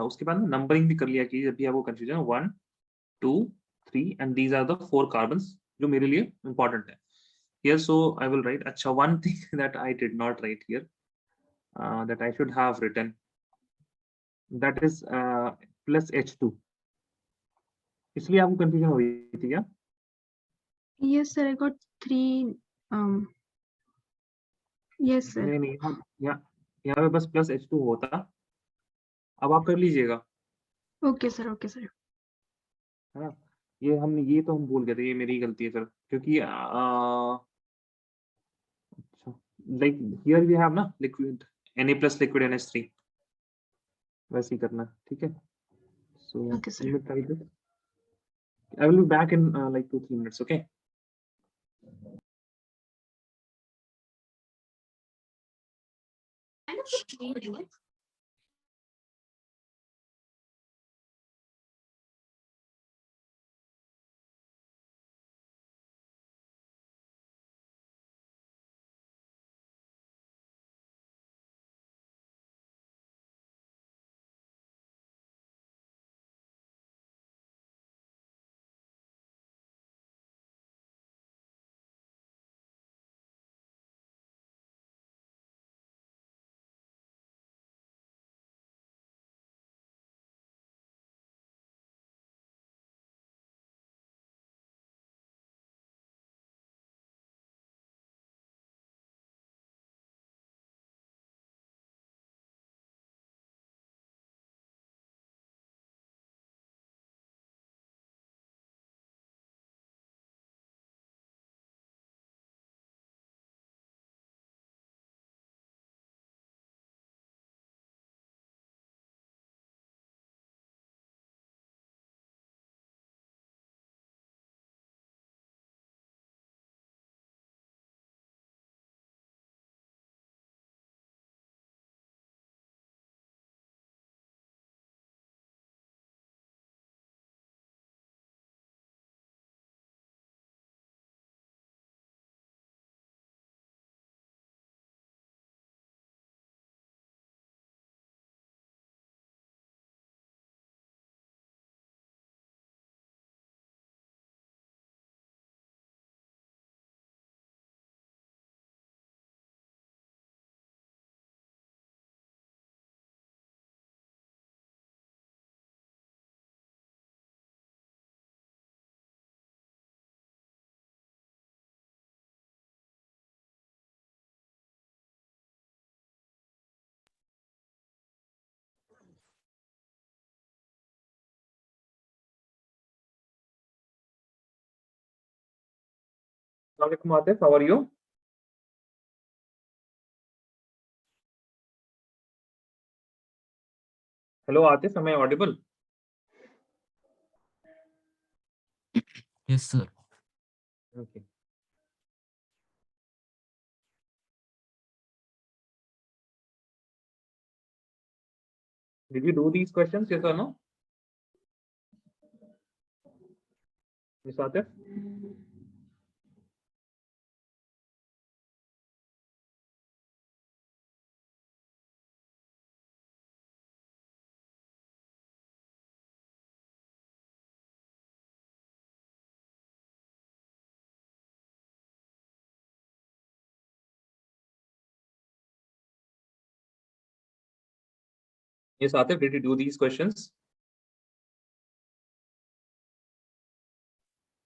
उसके बाद नंबरिंग भी कर लिया कि जब भी आपको confusion 1 2 3 and these are the 4 carbons जो मेरे लिए इंपॉर्टेंट है here. So I will write. Acha, one thing that I did not write here that I should have written, that is plus H2. इसलिए आपको कंफ्यूजन हो रही थी क्या? Yes, sir. I got 3. Yes, sir. नहीं यहाँ पे बस plus H2 होता. अब आप कर लीजिएगा. Okay, sir. Okay, sir. है ना? ये तो हम भूल गए थे. ये मेरी गलती है फिर क्योंकि like here we have ना liquid Na plus liquid NH3 वैसे ही करना. ठीक है? So Okay, sir. let me try this. I will be back in like 2-3 minutes. Okay. Assalamualaikum Atif, how are you? Hello Atif, am I audible? Yes, sir. Okay. Did you do these questions, yes or no? Yes, Atif? Yes, Atif, did you do these questions?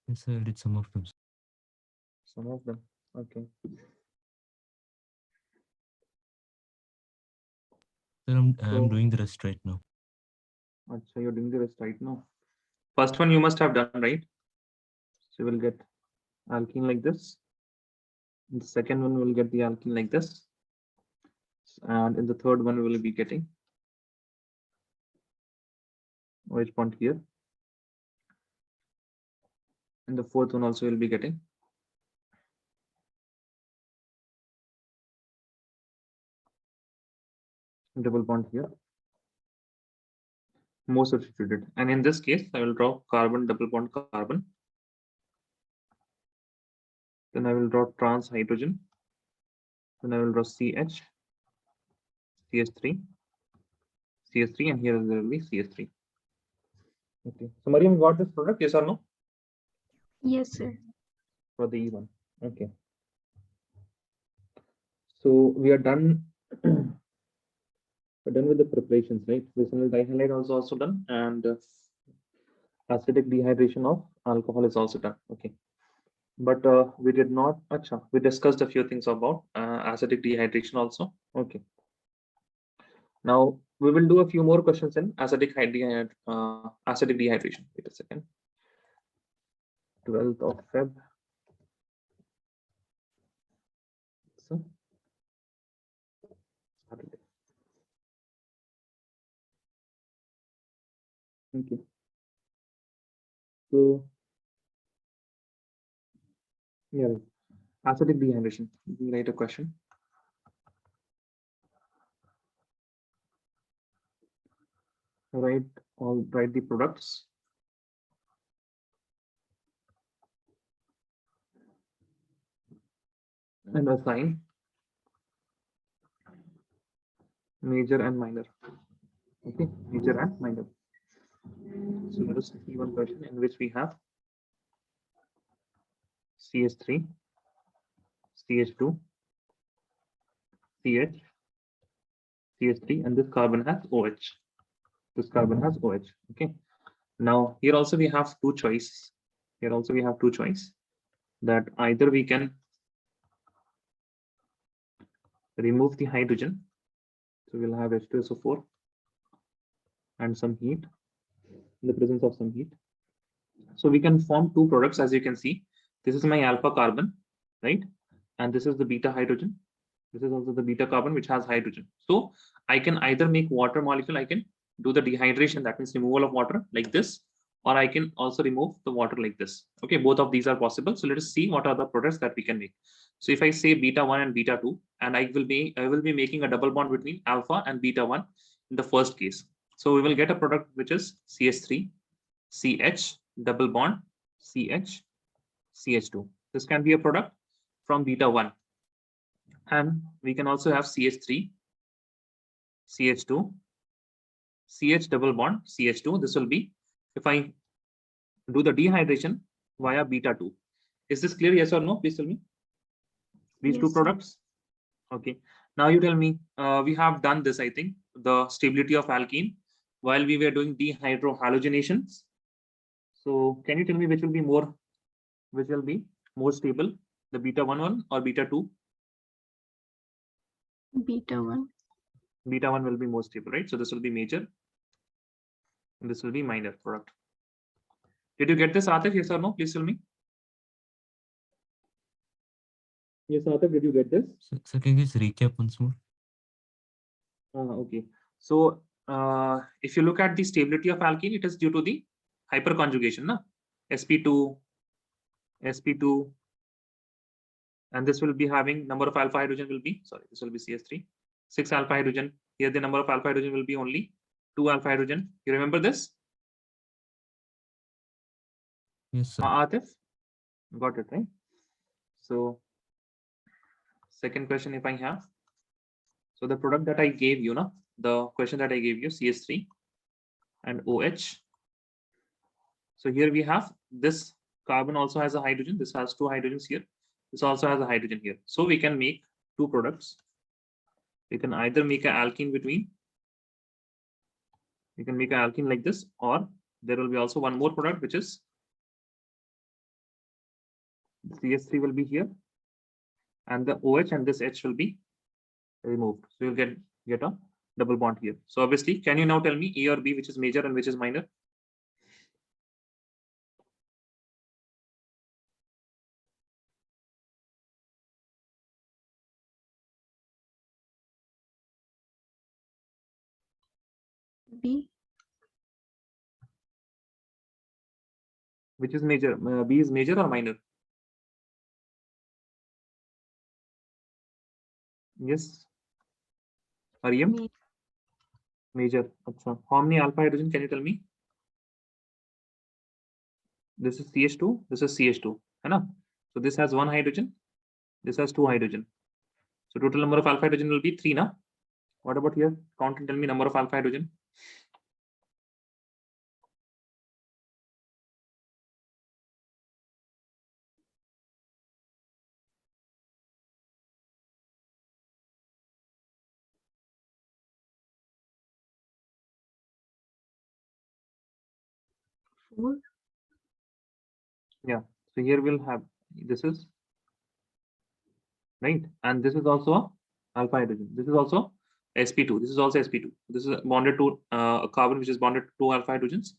Yes, sir. I did some of them. Some of them. Okay. Sir, I'm doing the rest right now. Achha, you're doing the rest right now. First one you must have done, right? So you will get alkene like this. In the second one we'll get the alkene like this. And in the third one we will be getting OH bond here. And the fourth one also will be getting double bond here. Most substituted. And in this case, I will draw carbon, double bond carbon. Then I will draw trans hydrogen. Then I will draw CH, CH3, CS3, and here there will be CS3. Okay. So Mariam, got this product? Yes or no? Yes, sir. For the E1. Okay. So we are done. We're done with the preparations, right? Vicinal dihalide is also done, and acidic dehydration of alcohol is also done. Okay. But we did not. Acha, we discussed a few things about acidic dehydration also. Okay. Now we will do a few more questions in acidic dehydration. Wait a second. 12th of Feb. So, Saturday. Okay. So, yeah, acidic dehydration. We write a question. Write the products. And assign major and minor. Okay, major and minor. So let us see one question in which we have CS3, CH2, CH, CH3, and this carbon has OH. This carbon has OH. Okay. Now here also we have two choices. Here also we have two choices that either we can remove the hydrogen. So we'll have H2SO4 and some heat, in the presence of some heat. So we can form two products, as you can see. This is my alpha carbon, right? And this is the beta hydrogen. This is also the beta carbon, which has hydrogen. So I can either make water molecule, I can do the dehydration, that means removal of water like this, or I can also remove the water like this. Okay, both of these are possible. So let us see what are the products that we can make. So if I say beta 1 and beta 2, and I will be making a double bond between alpha and beta 1 in the first case. So we will get a product which is CH3, CH, double bond, CH, CH2. This can be a product from beta 1. And we can also have CH3, CH2, CH double bond, CH2. This will be if I do the dehydration via beta 2. Is this clear? Yes or no? Please tell me. These two products. Okay. Now you tell me, we have done this, I think, the stability of alkene while we were doing dehydrohalogenations. So can you tell me which will be more stable, the beta 1 or beta 2? Beta 1. Beta 1 will be more stable, right? So this will be major and this will be minor product. Did you get this, Atif? Yes or no? Please tell me. Yes, Atif, did you get this? So can you just recap once more? Okay. So if you look at the stability of alkene, it is due to the hyperconjugation, na? sp2, sp2, and this will be having number of alpha hydrogen will be, sorry, this will be CS3, 6 alpha hydrogen. Here the number of alpha hydrogen will be only 2 alpha hydrogen. You remember this? Yes, sir. Atif, got it, right? So second question, if I have, so the product that I gave you, na, the question that I gave you, CS3 and OH. So here we have this carbon also has a hydrogen. This has 2 hydrogens here. This also has a hydrogen here. So we can make 2 products. We can either make an alkene between. We can make an alkene like this, or there will be also one more product, which is CS3 will be here, and the OH and this H will be removed. So you'll get a double bond here. So obviously, can you now tell me A or B, which is major and which is minor? B. Which is major? B is major or minor? Yes. Mariam? Major. Achha. How many alpha hydrogen can you tell me? This is CH2. This is CH2. Hai? So this has 1 hydrogen. This has 2 hydrogen. So total number of alpha hydrogen will be 3. Na? What about here? Count and tell me number of alpha hydrogen. 4. Yeah. So here we'll have this is right, and this is also a alpha hydrogen. This is also sp2. This is also sp2. This is bonded to a carbon which is bonded to 2 alpha hydrogens,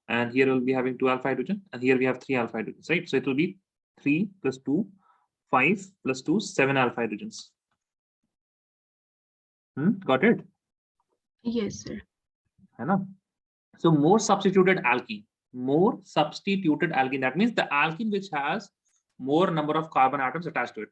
and here we'll be having 2 alpha hydrogen, and here we have 3 alpha hydrogens, right? So it will be 3 plus 2, 5 plus 2, 7 alpha hydrogens. Got it? Yes, sir. है ना? So more substituted alkene. More substituted alkene. That means the alkene which has more number of carbon atoms attached to it.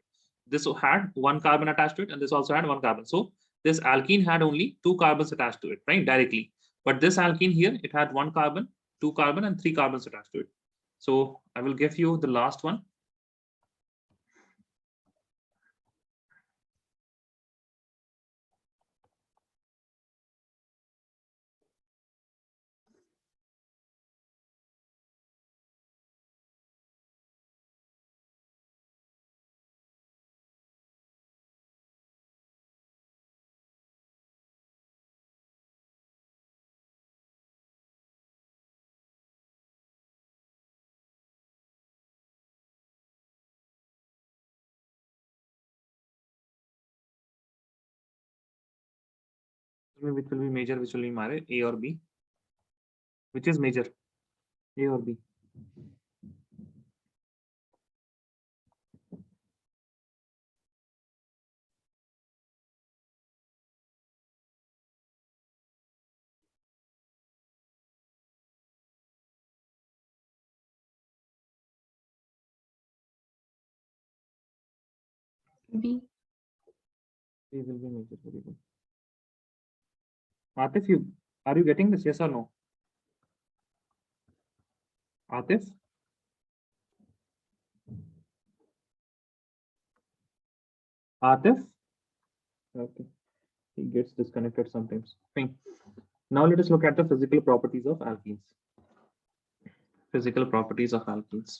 This had 1 carbon attached to it, and this also had 1 carbon. So this alkene had only 2 carbons attached to it, right? Directly. But this alkene here, it had 1 carbon, 2 carbon, and 3 carbons attached to it. So I will give you the last one. Which will be major, which will be minor, A or B? Which is major, A or B? B. B will be major. Very good. Atif, are you getting this? Yes or no? Atif? Atif? Okay. He gets disconnected sometimes. Fine. Now let us look at the physical properties of alkenes. Physical properties of alkenes.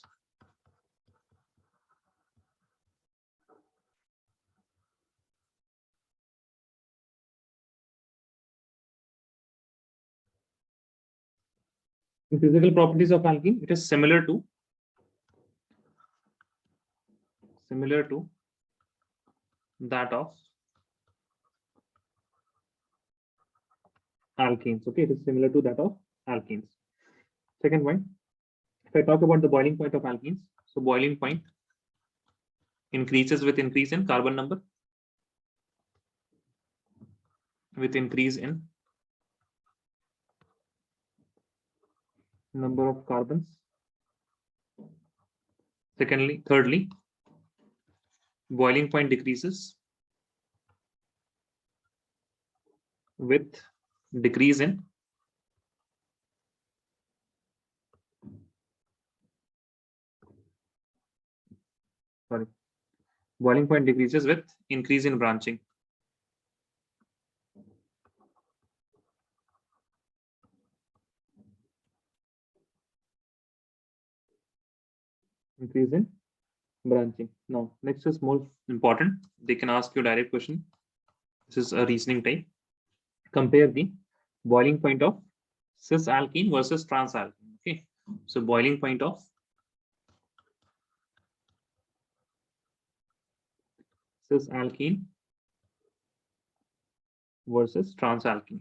The physical properties of alkene, it is similar to that of alkenes. Okay, it is similar to that of alkenes. Second point, if I talk about the boiling point of alkenes, so boiling point increases with increase in carbon number, with increase in number of carbons. Thirdly, boiling point decreases with decrease in boiling point decreases with increase in branching. Increase in branching. Now, next is more important. They can ask you a direct question. This is a reasoning type. Compare the boiling point of cis alkene versus transalkene. Okay, so boiling point of cis alkene versus transalkene.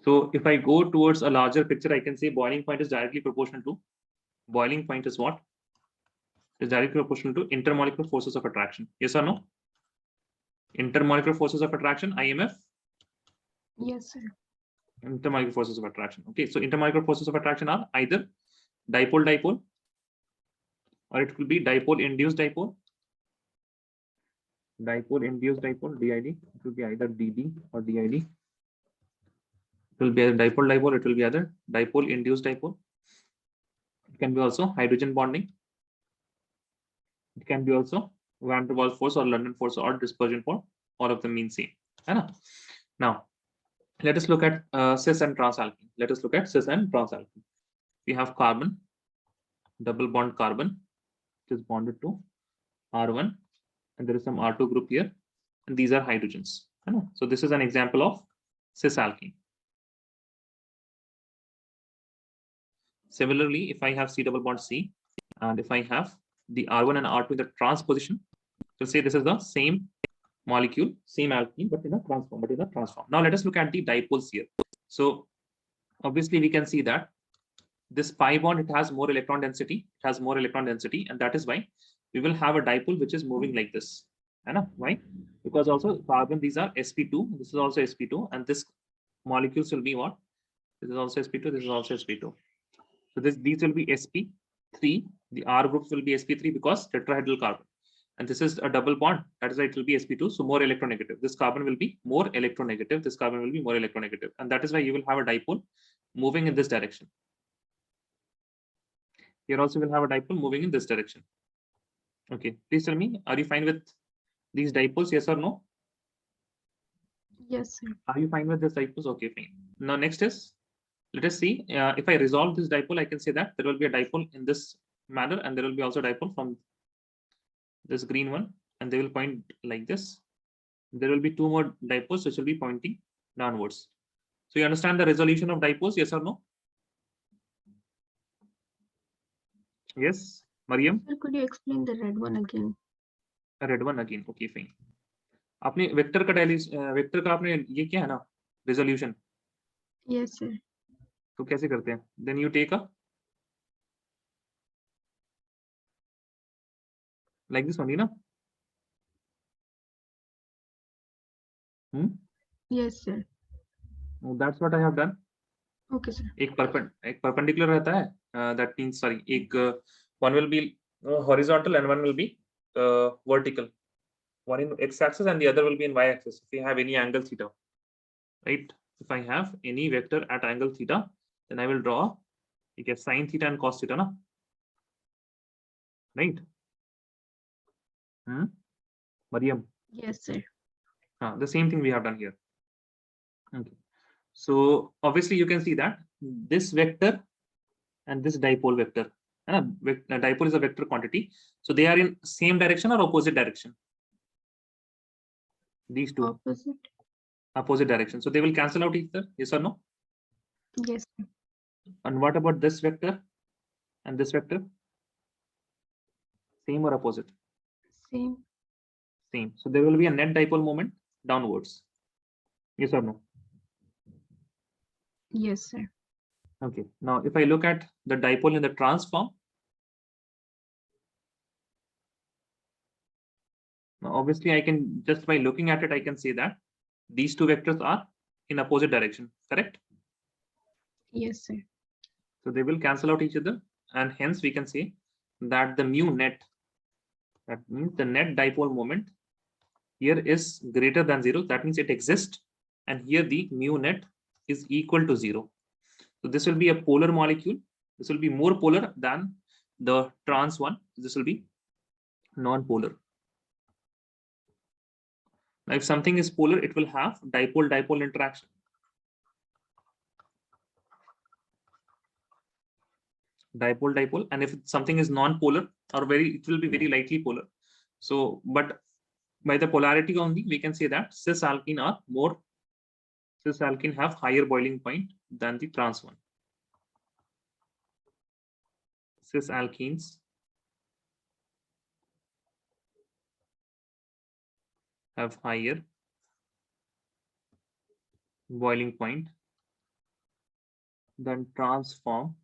So if I go towards a larger picture, I can say boiling point is directly proportional to boiling point is what? Is directly proportional to intermolecular forces of attraction. Yes or no? Intermolecular forces of attraction, IMF? Yes, sir. Intermolecular forces of attraction. Okay, so intermolecular forces of attraction are either dipole-dipole, or it will be dipole-induced dipole. Dipole-induced dipole, DID. It will be either DD or DID. It will be either dipole-dipole, it will be either dipole-induced dipole. It can be also hydrogen bonding. It can be also van der Waals force or London force or dispersion force. All of them mean same. Now, let us look at cis and transalkene. Let us look at cis and transalkene. We have carbon, double bond carbon, which is bonded to R1, and there is some R2 group here, and these are hydrogens. So this is an example of cis alkene. Similarly, if I have C double bond C, and if I have the R1 and R2 in the trans position, we'll say this is the same molecule, same alkene, but in a transform. Now let us look at the dipoles here. So obviously we can see that this pi bond, it has more electron density. It has more electron density, and that is why we will have a dipole which is moving like this. Why? Because also carbon, these are sp2. This is also sp2, and this molecules will be what? This is also sp2. This is also sp2. So these will be sp3. The R groups will be sp3 because tetrahedral carbon. And this is a double bond. That is why it will be sp2. So more electronegative. This carbon will be more electronegative. This carbon will be more electronegative. And that is why you will have a dipole moving in this direction. Here also will have a dipole moving in this direction. Okay, please tell me, are you fine with these dipoles? Yes or no? Yes, sir. Are you fine with this dipoles? Okay, fine. Now next is, let us see, if I resolve this dipole, I can say that there will be a dipole in this manner, and there will be also a dipole from this green one, and they will point like this. There will be two more dipoles which will be pointing downwards. So you understand the resolution of dipoles? Yes or no? Yes, Mariam? Sir, could you explain the red one again? Red one again. Okay, fine. आपने vector का vector का आपने ये क्या है ना resolution? Yes, sir. तो कैसे करते हैं? Then you take a like this only, na? Yes, sir. That's what I have done. Okay, sir. एक perpendicular रहता है. That means sorry, one will be horizontal and one will be vertical. One in x-axis and the other will be in y-axis. If you have any angle theta, right? If I have any vector at angle theta, then I will draw sine theta and cos theta, na? Right? Mariam? Yes, sir. The same thing we have done here. Okay. So obviously you can see that this vector and this dipole vector. Dipole is a vector quantity. So they are in same direction or opposite direction? These two. Opposite direction. So they will cancel out each other. Yes or no? Yes, sir. And what about this vector and this vector? Same or opposite? Same. Same. So there will be a net dipole moment downwards. Yes or no? Yes, sir. Okay. Now, if I look at the dipole in the transform, now obviously I can, just by looking at it, I can say that these two vectors are in opposite direction, correct? Yes, sir. So they will cancel out each other, and hence we can say that the mu net, that means the net dipole moment here is greater than 0. That means it exists, and here the mu net is equal to 0. So this will be a polar molecule. This will be more polar than the trans one. This will be non-polar. Now, if something is polar, it will have dipole-dipole interaction. Dipole-dipole, and if something is non-polar or it will be very lightly polar. So, but by the polarity only, we can say that cis alkene have higher boiling point than the trans one. Cis alkenes have higher boiling point than trans form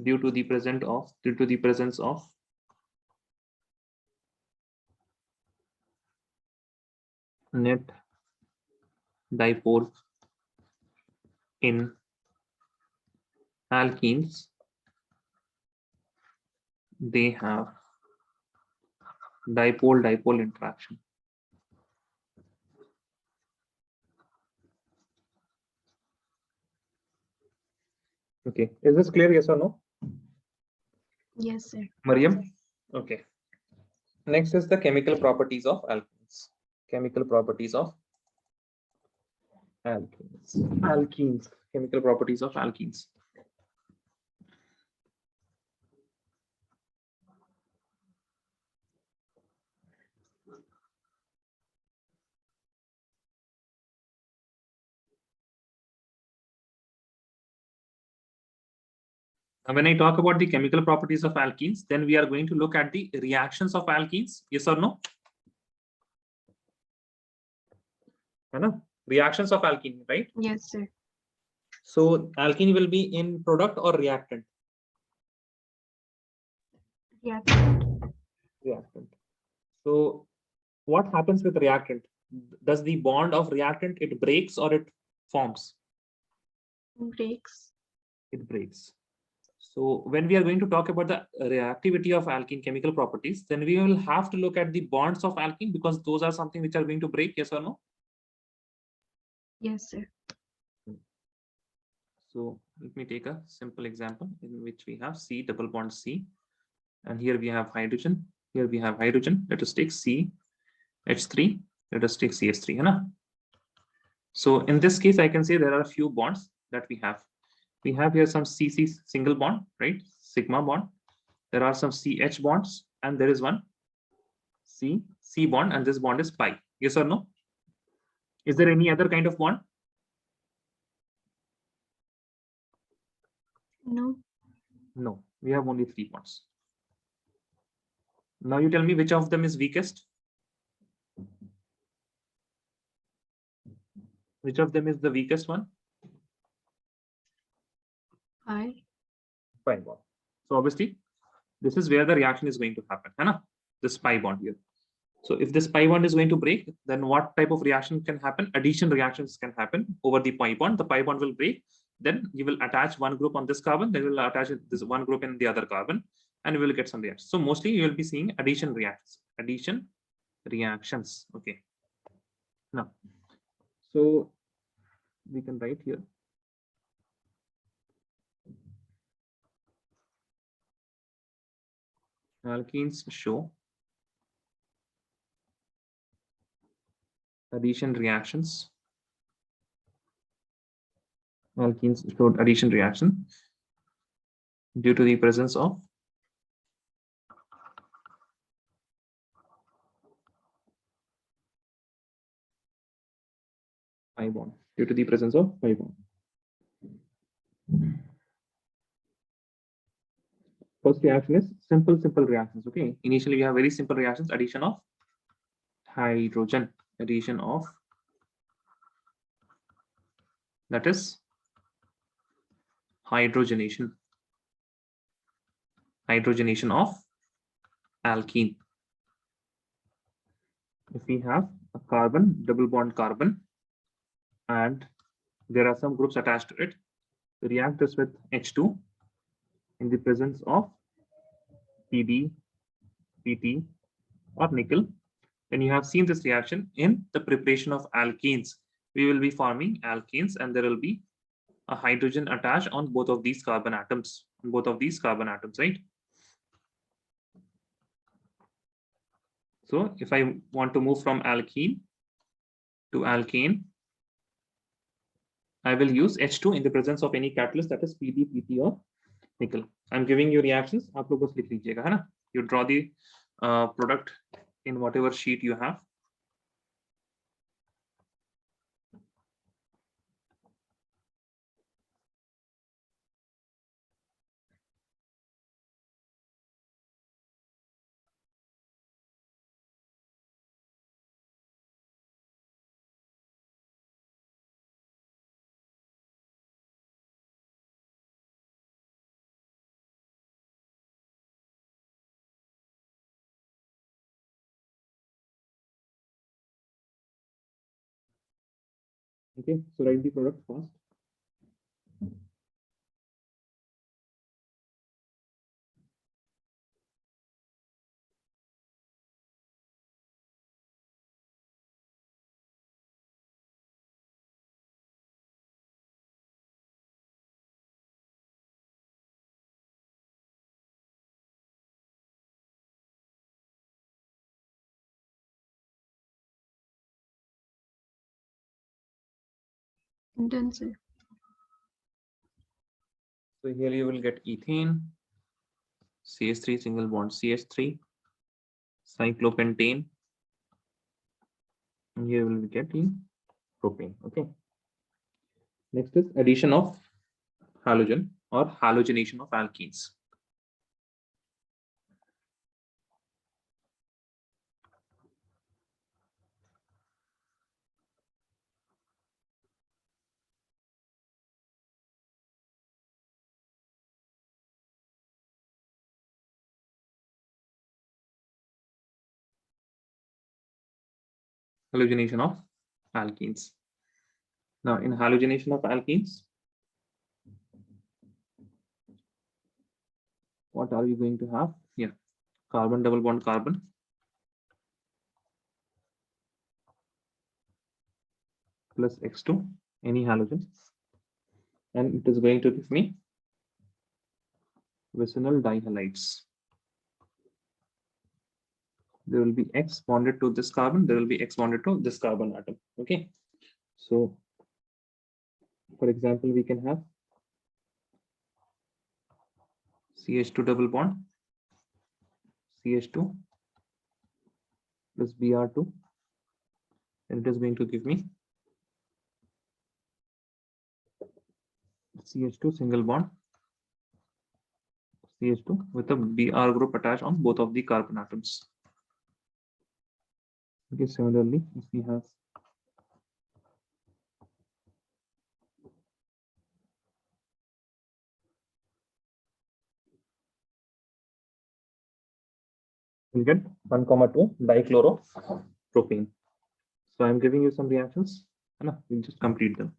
due to the presence of net dipole in alkenes. They have dipole-dipole interaction. Okay, is this clear? Yes or no? Yes, sir. Mariam? Okay. Next is the chemical properties of alkenes. Chemical properties of alkenes. Alkenes. Chemical properties of alkenes. Now, when I talk about the chemical properties of alkenes, then we are going to look at the reactions of alkenes. Yes or no? Reactions of alkene, right? Yes, sir. So alkene will be in product or reactant? Reactant. Reactant. So what happens with reactant? Does the bond of reactant, it breaks or it forms? Breaks. It breaks. So when we are going to talk about the reactivity of alkene chemical properties, then we will have to look at the bonds of alkene, because those are something which are going to break. Yes or no? Yes, sir. So let me take a simple example in which we have C double bond C, and here we have hydrogen. Here we have hydrogen. Let us take CH3. Let us take CH3. So in this case, I can say there are a few bonds that we have. We have here some CC single bond, right? Sigma bond. There are some CH bonds, and there is one C bond, and this bond is pi. Yes or no? Is there any other kind of bond? No. No, we have only 3 bonds. Now you tell me which of them is weakest. Which of them is the weakest one? Pi. Pi bond. So obviously, this is where the reaction is going to happen. This pi bond here. So if this pi bond is going to break, then what type of reaction can happen? Addition reactions can happen over the pi bond. The pi bond will break. Then you will attach one group on this carbon. Then you will attach this one group in the other carbon, and you will get some reactions. So mostly you will be seeing addition reactions. Addition reactions. Okay. Now, so we can write here. Alkenes show addition reactions. Alkenes showed addition reaction due to the presence of pi bond. Due to the presence of pi bond. First reaction is simple reactions. Okay, initially we have very simple reactions. Addition of hydrogen, addition of, that is hydrogenation of alkene. If we have a carbon, double bond carbon, and there are some groups attached to it, react this with H2 in the presence of Pb, Pt, or nickel. When you have seen this reaction in the preparation of alkenes, we will be forming alkenes, and there will be a hydrogen attached on both of these carbon atoms, right? So if I want to move from alkene to alkane, I will use H2 in the presence of any catalyst, that is Pb, Pt, or nickel. I'm giving you reactions. आप लोग बस लिख लीजिएगा, है ना? You draw the product in whatever sheet you have. Okay, so write the product first. Done, sir. So here you will get ethane, CH3 single bond CH3, cyclopentane, and here will be getting propane. Okay. Next is addition of halogen. or halogenation of alkenes. Halogenation of alkenes. Now, in halogenation of alkenes, what are we going to have? Yeah, carbon double bond carbon plus X2, any halogen, and it is going to give me vicinal dihalides. There will be X bonded to this carbon, there will be X bonded to this carbon atom. Okay, so for example, we can have CH2 double bond, CH2 plus Br2, and it is going to give me CH2 single bond, CH2 with a Br group attached on both of the carbon atoms. Okay, similarly, if we have we'll get 1,2 dichloro-propane. So I'm giving you some reactions, and we'll just complete them.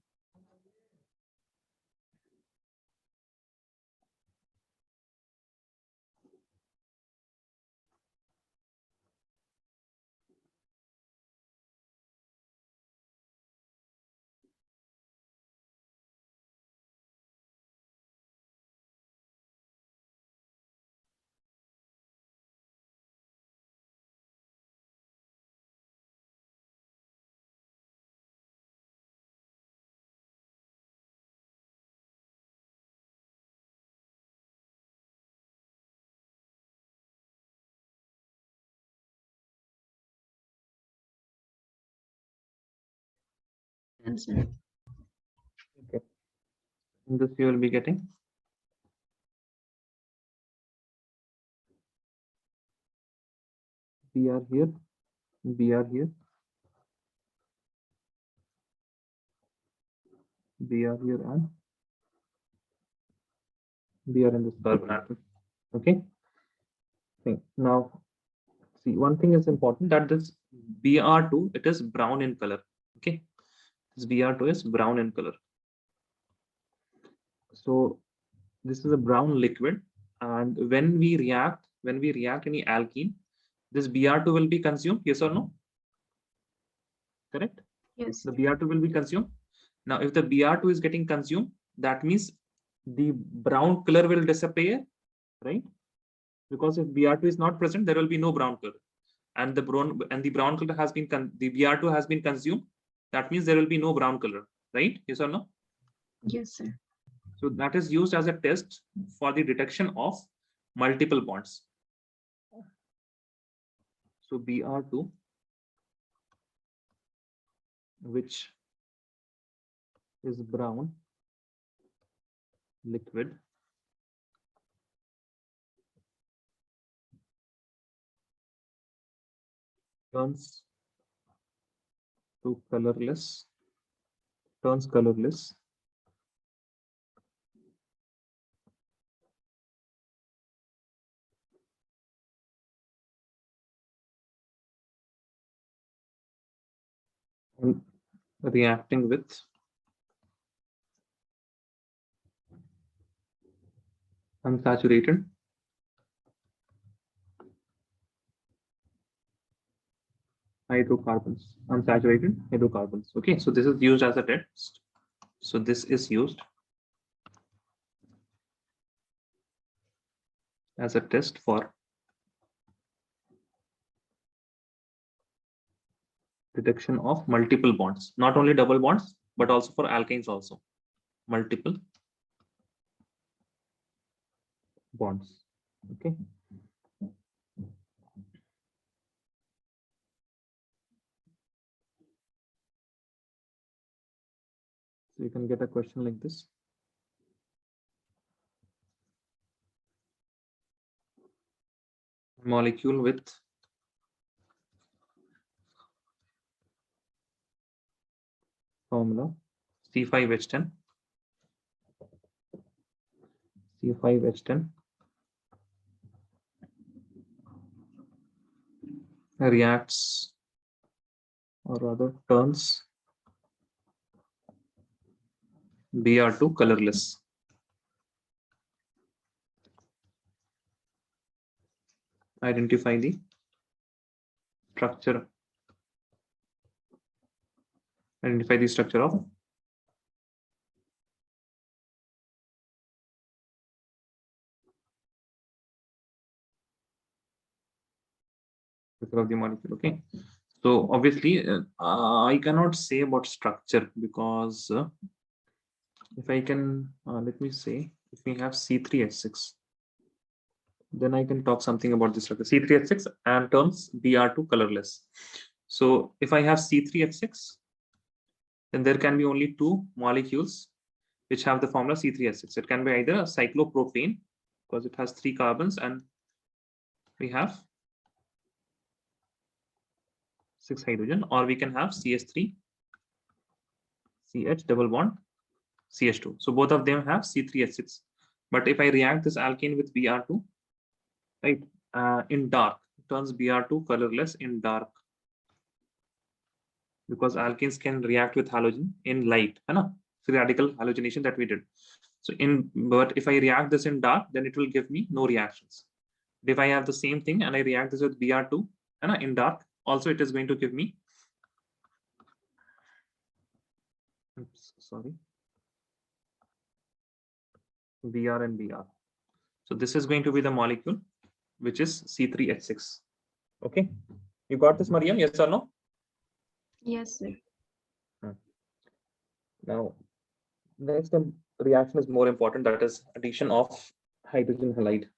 Answer. Okay. In this, you will be getting Br here, Br here, Br here, and Br in this carbon atom. Okay. Okay. Now, see, one thing is important, that this Br2, it is brown in color. Okay. This Br2 is brown in color. So this is a brown liquid, and when we react any alkene, this Br2 will be consumed, yes or no? Correct? Yes. The Br2 will be consumed. Now, if the Br2 is getting consumed, that means the brown color will disappear, right? Because if Br2 is not present, there will be no brown color, and the brown color has been the Br2 has been consumed. That means there will be no brown color, right? Yes or no? Yes, sir. So that is used as a test for the detection of multiple bonds. So Br2, which is brown liquid, turns colorless and reacting with unsaturated hydrocarbons. Okay, so this is used as a test. So this is used as a test for detection of multiple bonds, not only double bonds, but also for alkanes also, multiple bonds. Okay. So you can get a question like this. molecule with formula C5H10, C5H10 reacts, or rather turns Br to colorless. Identify the structure. Identify the structure of the molecule. Okay, so obviously I cannot say about structure because if I can let me say, if we have C3H6, then I can talk something about this structure. C3H6 and turns Br to colorless. So if I have C3H6, then there can be only two molecules which have the formula C3H6. It can be either a cyclopropane because it has 3 carbons and we have 6 hydrogen, or we can have CH3 CH double bond CH2. So both of them have C3H6. But if I react this alkane with Br2, right, in dark, it turns Br2 colorless in dark, because alkenes can react with halogen in light, free radical halogenation that we did. So but if I react this in dark, then it will give me no reactions. If I have the same thing and I react this with Br2 in dark, also it is going to give me, sorry, Br and Br. So this is going to be the molecule which is C3H6. Okay, you got this, Mariam? Yes or no? Yes, sir. Now, next reaction is more important, that is addition of hydrogen halide.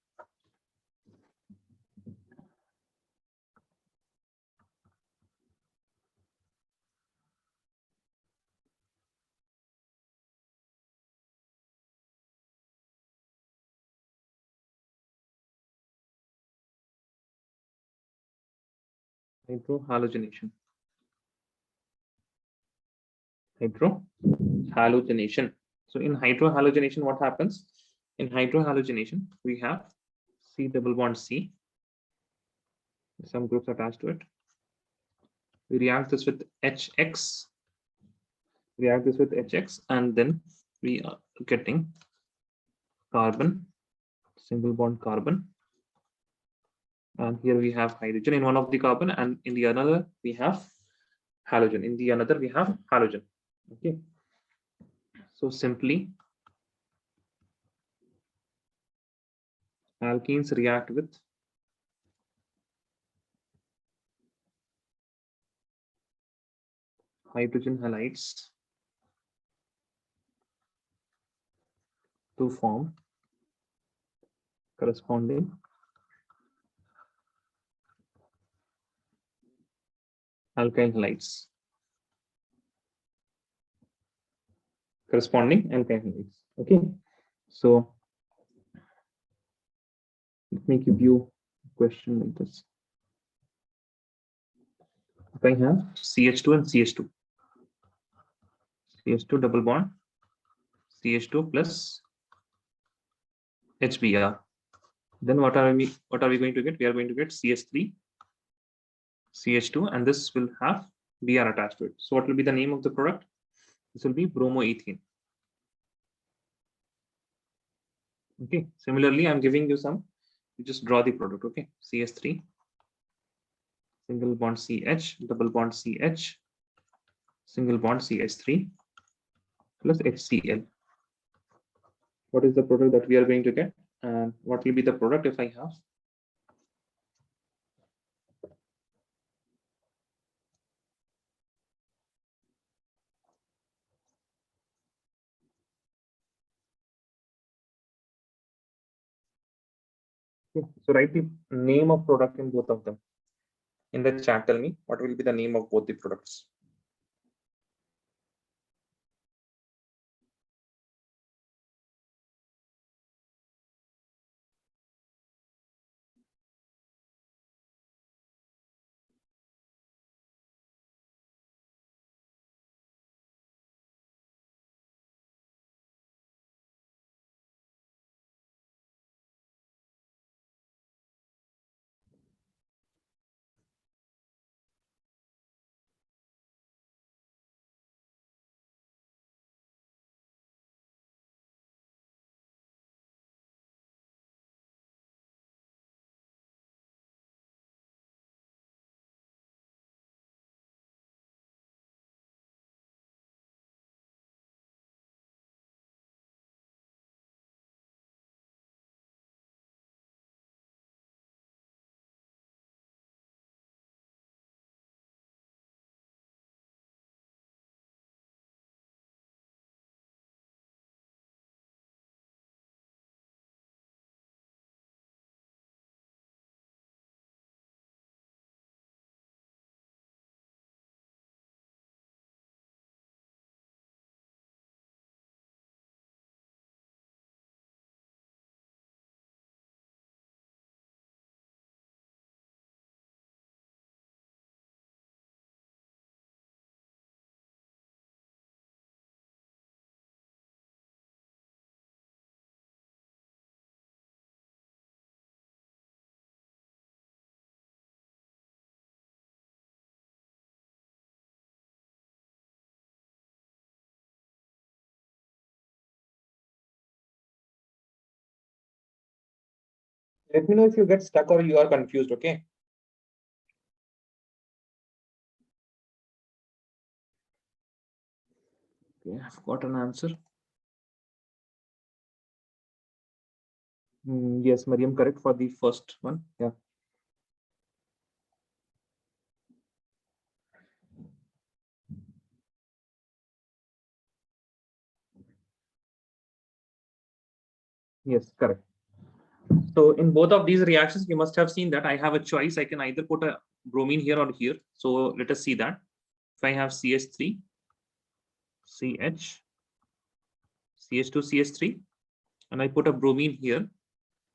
Hydrohalogenation. Hydrohalogenation. So in hydrohalogenation, what happens? In hydrohalogenation, we have C double bond C, some groups attached to it. We react this with HX, and then we are getting carbon, single bond carbon. And here we have hydrogen in one of the carbon, and in the another we have halogen. In the another we have halogen. Okay. So simply, alkenes react with hydrogen halides to form corresponding alkyl halides. Okay, so let me give you a question like this. If I have CH2 and CH2, CH2 double bond, CH2 plus HBr, then what are we going to get? We are going to get CH3, CH2, and this will have Br attached to it. So what will be the name of the product? This will be bromoethane. Okay, similarly, I'm giving you some, you just draw the product. Okay, CH3, single bond CH, double bond CH, single bond CH3 plus HCl. What is the product that we are going to get? And what will be the product if I have so write the name of product in both of them. In the chat, tell me what will be the name of both the products. Let me know if you get stuck or you are confused, okay? Okay, I've got an answer. Yes, Mariam, correct for the first one. Yeah. Yes, correct. So in both of these reactions, you must have seen that I have a choice. I can either put a bromine here or here. So let us see that. If I have CH3, CH, CH2, CH3, and I put a bromine here,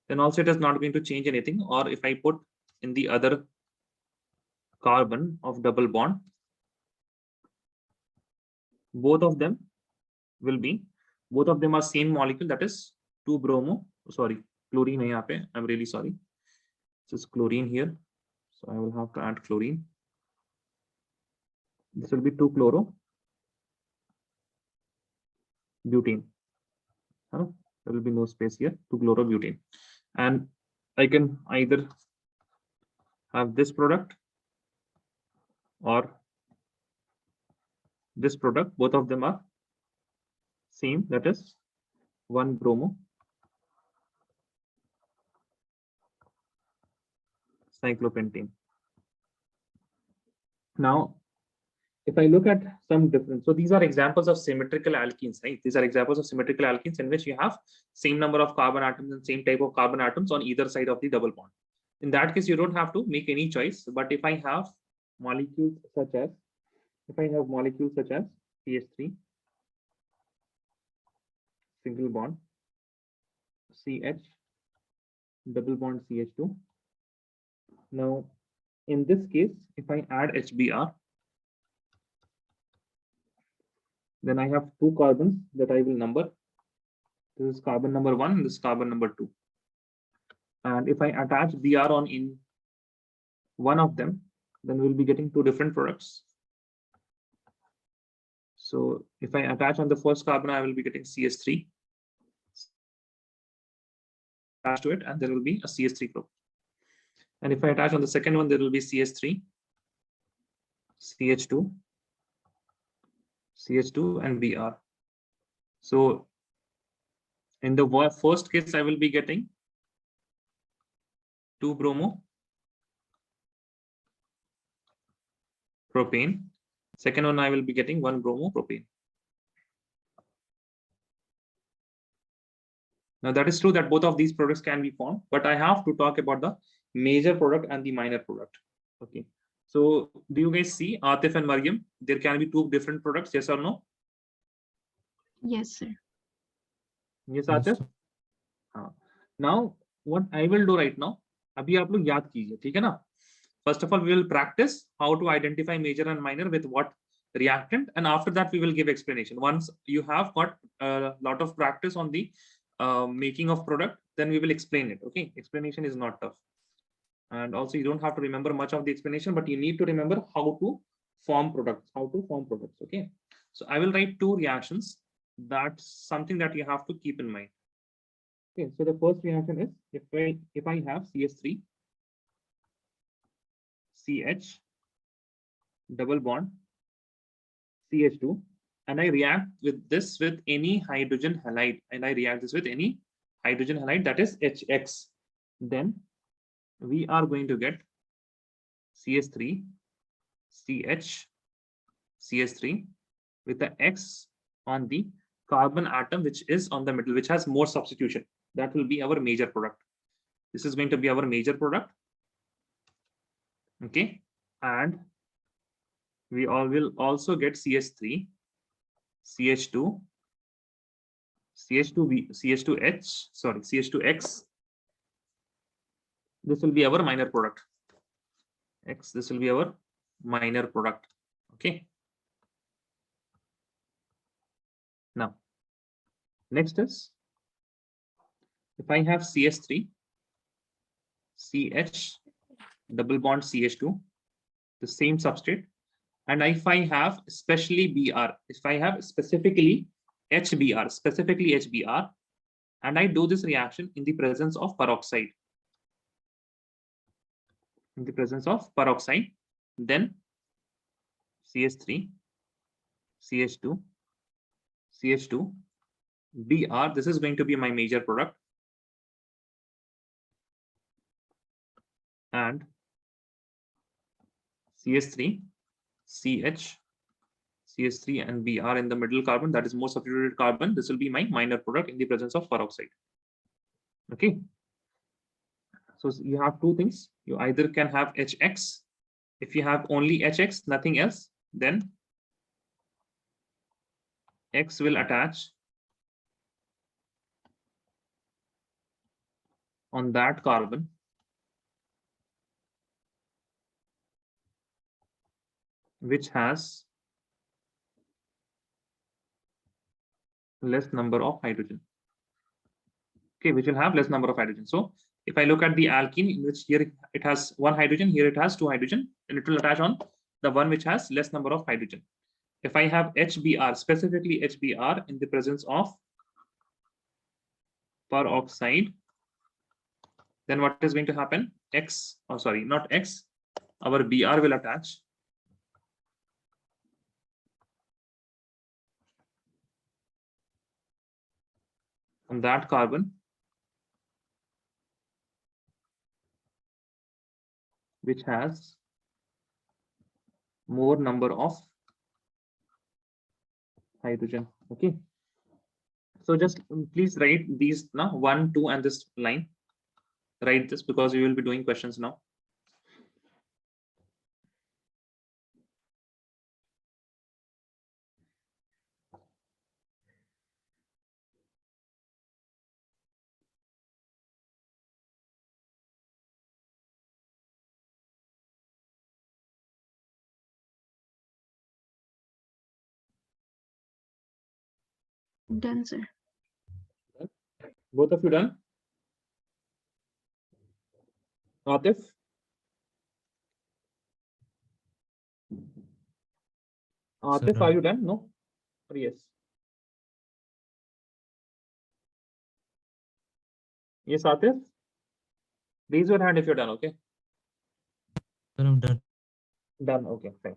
then also it is not going to change anything. Or if I put in the other carbon of double bond, both of them are same molecule, that is 2 bromo, sorry, chlorine hai yahan pe. I'm really sorry. This is chlorine here. So I will have to add chlorine. This will be 2 chloro butane. There will be no space here, 2 chlorobutane. And I can either have this product or this product. Both of them are same, that is 1 bromo cyclopentane. Now, if I look at some difference, so these are examples of symmetrical alkenes, right? These are examples of symmetrical alkenes in which you have same number of carbon atoms and same type of carbon atoms on either side of the double bond. In that case, you don't have to make any choice. But if I have molecules such as, CH3, single bond, CH, double bond CH2. Now, in this case, if I add HBr, then I have 2 carbons that I will number. This is carbon number 1 and this is carbon number 2. And if I attach Br on in one of them, then we'll be getting 2 different products. So if I attach on the first carbon, I will be getting CH3 attached to it, and there will be a CH3 group. And if I attach on the second one, there will be CH3, CH2, CH2, and Br. So in the first case, I will be getting 2 bromo propane. Second one, I will be getting 1 bromo propane. Now that is true that both of these products can be formed, but I have to talk about the major product and the minor product. Okay. So do you guys see, Atif and Mariam, there can be 2 different products, yes or no? Yes, sir. Yes, Atif? Now, what I will do right now, abhi aap log yaad kijiye, theek hai na? First of all, we will practice how to identify major and minor with what reactant, and after that we will give explanation. Once you have got a lot of practice on the making of product, then we will explain it. Okay, explanation is not tough, and also you don't have to remember much of the explanation, but you need to remember how to form products. Okay, so I will write 2 reactions. That's something that you have to keep in mind. Okay, so the first reaction is if I have CH3, CH, double bond, CH2, and I react with this with any hydrogen halide, that is HX, then we are going to get CH3, CH, CH3 with the X on the carbon atom which is on the middle, which has more substitution. That will be our major product. This is going to be our major product. Okay, and we all will also get CH3, CH2, CH2H, sorry, CH2X. This will be our minor product. X, this will be our minor product. Okay. Now, next is if I have CH3, CH, double bond CH2, the same substrate, and if I have especially Br, if I have specifically HBr, and I do this reaction in the presence of peroxide. in the presence of peroxide, then CH3, CH2, CH2, Br. This is going to be my major product, and CH3, CH, CH3 and Br in the middle carbon, that is more substituted carbon. This will be my minor product in the presence of peroxide. Okay. So you have two things. You either can have HX. If you have only HX, nothing else, then X will attach on that carbon which has less number of hydrogen. Okay, which will have less number of hydrogen. So if I look at the alkene, in which here it has one hydrogen, here it has two hydrogen, and it will attach on the one which has less number of hydrogen. If I have HBr, specifically HBr in the presence of peroxide, then what is going to happen? X, oh sorry, not X, our Br will attach on that carbon which has more number of hydrogen. Okay, so just please write these now, 1, 2, and this line. Write this because we will be doing questions now. Done, sir. Both of you done? Atif? Atif, Sir, are you done? No? Or yes? Yes, Atif? Raise your hand if you're done, okay? sir, I'm done. Done, okay, fine.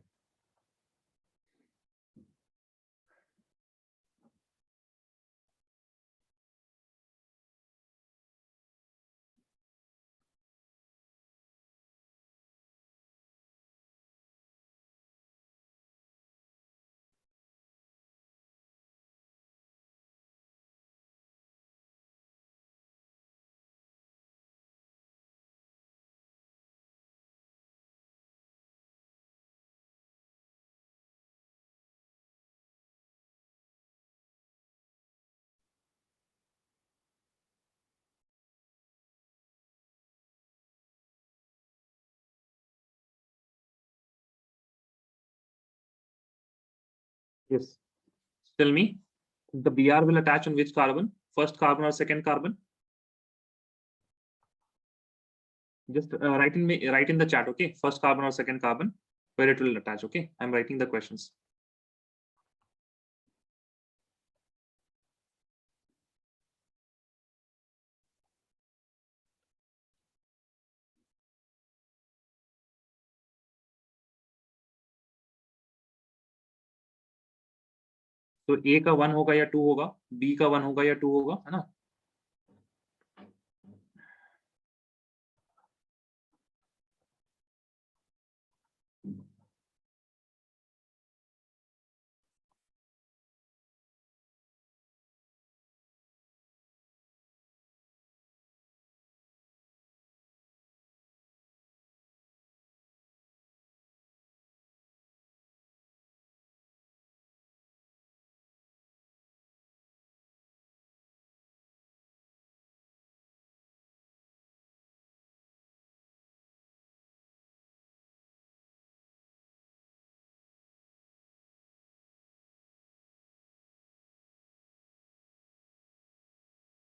Yes. Tell me, the Br will attach on which carbon? First carbon or second carbon? Just write in the chat, okay? First carbon or second carbon, where it will attach, okay? I'm writing the questions. तो A का 1 होगा या 2 होगा, B का 1 होगा या 2 होगा, है ना?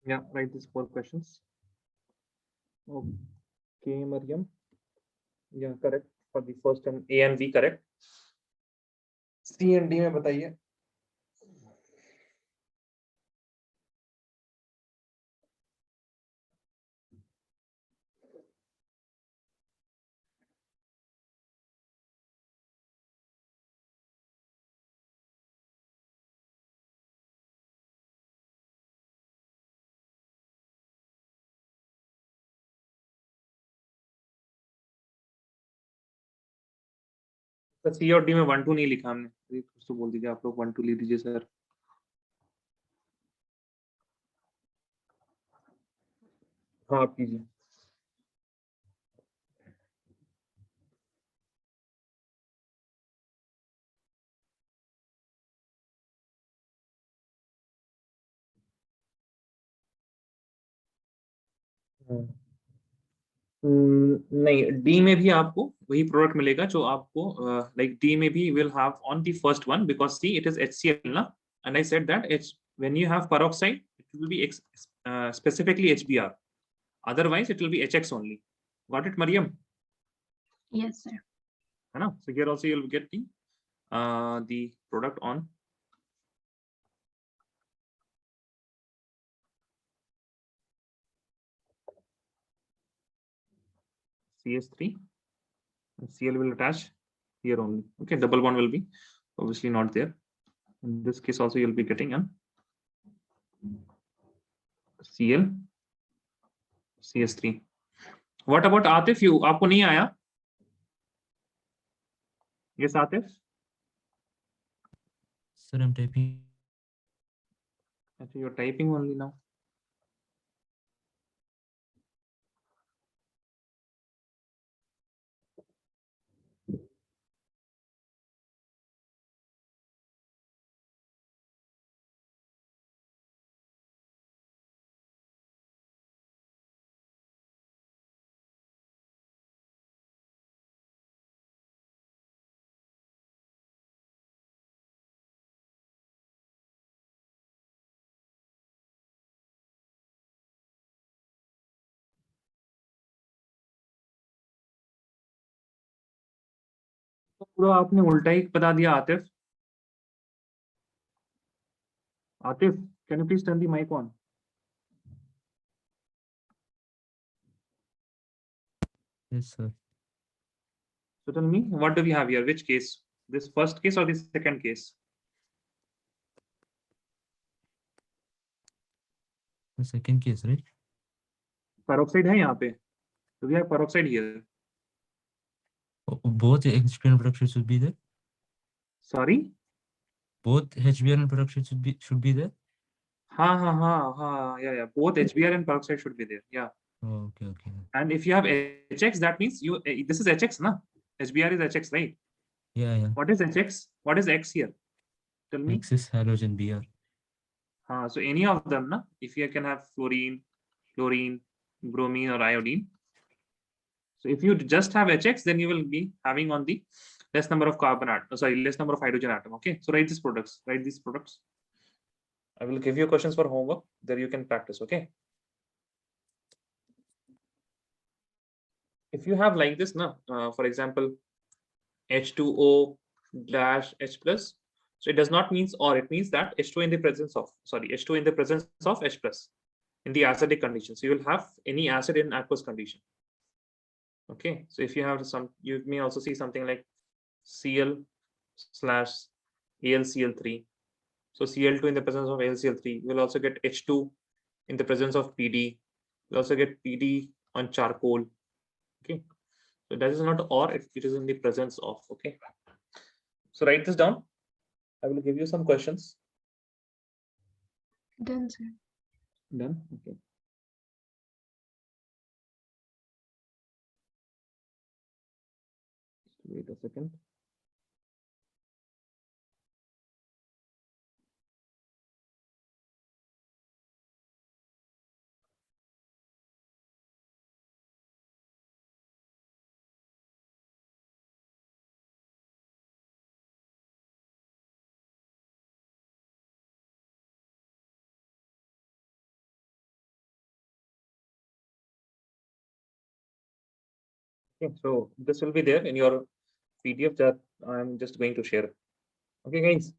Yeah, write these 4 questions. Okay, Mariam. Yeah, correct. For the first and A and B, correct. C and D में बताइए. तो सी और डी में 1 2 नहीं लिखा हमने, कुछ तो बोल दीजिए आप लोग, 1 2 लिख दीजिए सर। हाँ आप कीजिए। नहीं, डी में भी आपको वही प्रोडक्ट मिलेगा जो आपको लाइक डी में भी will have on the first one because see it is HCl ना, and I said that H when you have peroxide it will be specifically HBr, otherwise it will be HX only. Got it, Mariam? Yes, sir. है ना? So here also you will get the product on CH3 and Cl will attach here only. Okay, double bond will be obviously not there. In this case also you'll be getting an Cl CH3. What about Atif? You आपको नहीं आया? Yes, Atif. Sir, I'm typing. Actually, you're typing only now. तो पूरा आपने उल्टा ही बता दिया Atif. Atif, can you please turn the mic on? Yes, sir. So tell me, what do we have here? Which case? This first case or this second case? The second case, right? Peroxide है यहाँ पे. Do we have peroxide here? Both HBr production should be there. Sorry? Both HBr and production should be there. हाँ, yeah. Both HBr and peroxide should be there. Yeah. Oh, okay. And if you have HX, that means you this is HX, na? HBr is HX, right? Yeah. What is HX? What is X here? Tell me. X is halogen Br. So any of them, na? If you can have fluorine, chlorine, bromine, or iodine. So if you just have HX, then you will be having on the less number of carbon atom. Less number of hydrogen atom. Okay. So write these products. I will give you questions for homework. There you can practice. Okay. If you have like this, na, for example, H2O dash H plus. So it does not means or, it means that H2 in the presence of H2 in the presence of H plus in the acidic condition. So you will have any acid in aqueous condition. Okay. So if you have some, you may also see something like Cl slash AlCl3. So Cl2 in the presence of AlCl3. You will also get H2 in the presence of PD. You also get PD on charcoal. Okay. So that is not or, it is in the presence of. Okay. So write this down. I will give you some questions. Done, sir. Done. Okay. Wait a second. Okay, so this will be there in your PDF that I'm just going to share. Okay, guys.